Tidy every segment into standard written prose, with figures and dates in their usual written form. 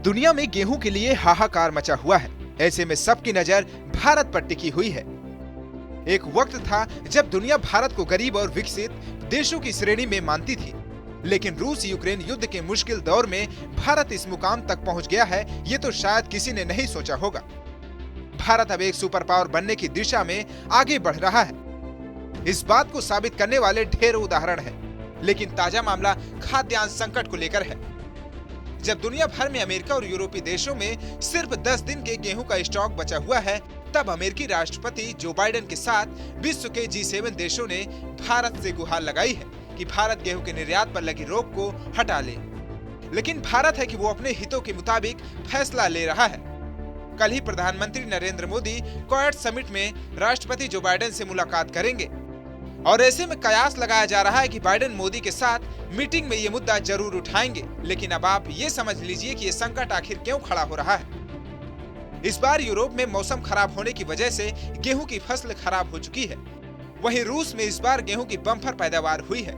दुनिया में गेहूं के लिए हाहाकार मचा हुआ है। ऐसे में सबकी नजर भारत पर टिकी हुई है। एक वक्त था जब दुनिया भारत को गरीब और विकसित देशों की श्रेणी में मानती थी, लेकिन रूस यूक्रेन युद्ध के मुश्किल दौर में भारत इस मुकाम तक पहुंच गया है, ये तो शायद किसी ने नहीं सोचा होगा। भारत अब एक सुपर पावर बनने की दिशा में आगे बढ़ रहा है। इस बात को साबित करने वाले ढेरों उदाहरण हैं, लेकिन ताजा मामला खाद्यान्न संकट को लेकर है। जब दुनिया भर में अमेरिका और यूरोपीय देशों में सिर्फ 10 दिन के गेहूं का स्टॉक बचा हुआ है, तब अमेरिकी राष्ट्रपति जो बाइडेन के साथ विश्व के G7 देशों ने भारत से गुहार लगाई है कि भारत गेहूं के निर्यात पर लगी रोक को हटा ले। लेकिन भारत है कि वो अपने हितों के मुताबिक फैसला ले रहा है। कल ही प्रधानमंत्री नरेंद्र मोदी क्वाड समिट में राष्ट्रपति जो बाइडेन से मुलाकात करेंगे और ऐसे में कयास लगाया जा रहा है कि बाइडेन मोदी के साथ मीटिंग में ये मुद्दा जरूर उठाएंगे। लेकिन अब आप ये समझ लीजिए कि ये संकट आखिर क्यों खड़ा हो रहा है। इस बार यूरोप में मौसम खराब होने की वजह से गेहूं की फसल खराब हो चुकी है। वहीं रूस में इस बार गेहूं की बम्पर पैदावार हुई है।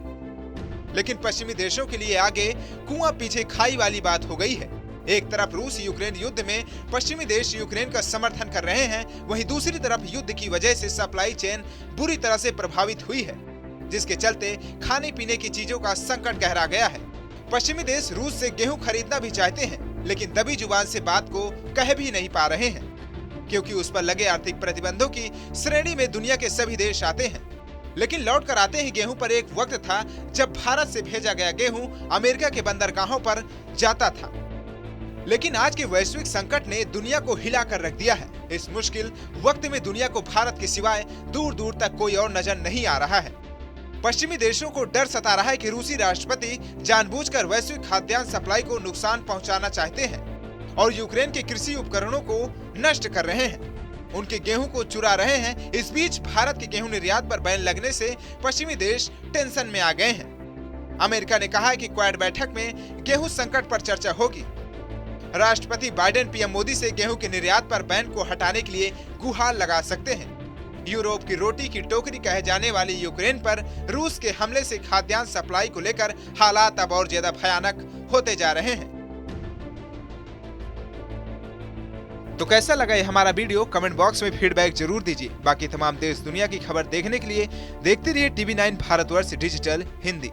लेकिन पश्चिमी देशों के लिए आगे कुआं पीछे खाई वाली बात हो गई है। एक तरफ रूस यूक्रेन युद्ध में पश्चिमी देश यूक्रेन का समर्थन कर रहे हैं, वहीं दूसरी तरफ युद्ध की वजह से सप्लाई चेन बुरी तरह से प्रभावित हुई है, जिसके चलते खाने पीने की चीजों का संकट गहरा गया है। पश्चिमी देश रूस से गेहूं खरीदना भी चाहते हैं, लेकिन दबी जुबान से बात को कह भी नहीं पा रहे हैं, क्योंकि उस पर लगे आर्थिक प्रतिबंधों की श्रेणी में दुनिया के सभी देश आते हैं। लेकिन लौट कर आते हैं गेहूं पर। एक वक्त था जब भारत से भेजा गया गेहूं अमेरिका के बंदरगाहों पर जाता था, लेकिन आज के वैश्विक संकट ने दुनिया को हिला कर रख दिया है। इस मुश्किल वक्त में दुनिया को भारत के सिवाय दूर दूर तक कोई और नजर नहीं आ रहा है। पश्चिमी देशों को डर सता रहा है कि रूसी राष्ट्रपति जानबूझकर वैश्विक खाद्यान्न सप्लाई को नुकसान पहुंचाना चाहते हैं और यूक्रेन के कृषि उपकरणों को नष्ट कर रहे हैं, उनके गेहूं को चुरा रहे हैं। इस बीच भारत के गेहूं निर्यात पर बैन लगने से पश्चिमी देश टेंशन में आ गए हैं। अमेरिका ने कहा है कि क्वाड बैठक में गेहूं संकट पर चर्चा होगी। राष्ट्रपति बाइडेन पीएम मोदी से गेहूं के निर्यात पर बैन को हटाने के लिए गुहार लगा सकते हैं। यूरोप की रोटी की टोकरी कहे जाने वाली यूक्रेन पर रूस के हमले से खाद्यान्न सप्लाई को लेकर हालात अब और ज्यादा भयानक होते जा रहे हैं। तो कैसा लगा ये हमारा वीडियो? कमेंट बॉक्स में फीडबैक जरूर दीजिए। बाकी तमाम देश दुनिया की खबर देखने के लिए देखते रहिए TV9 भारतवर्ष डिजिटल हिंदी।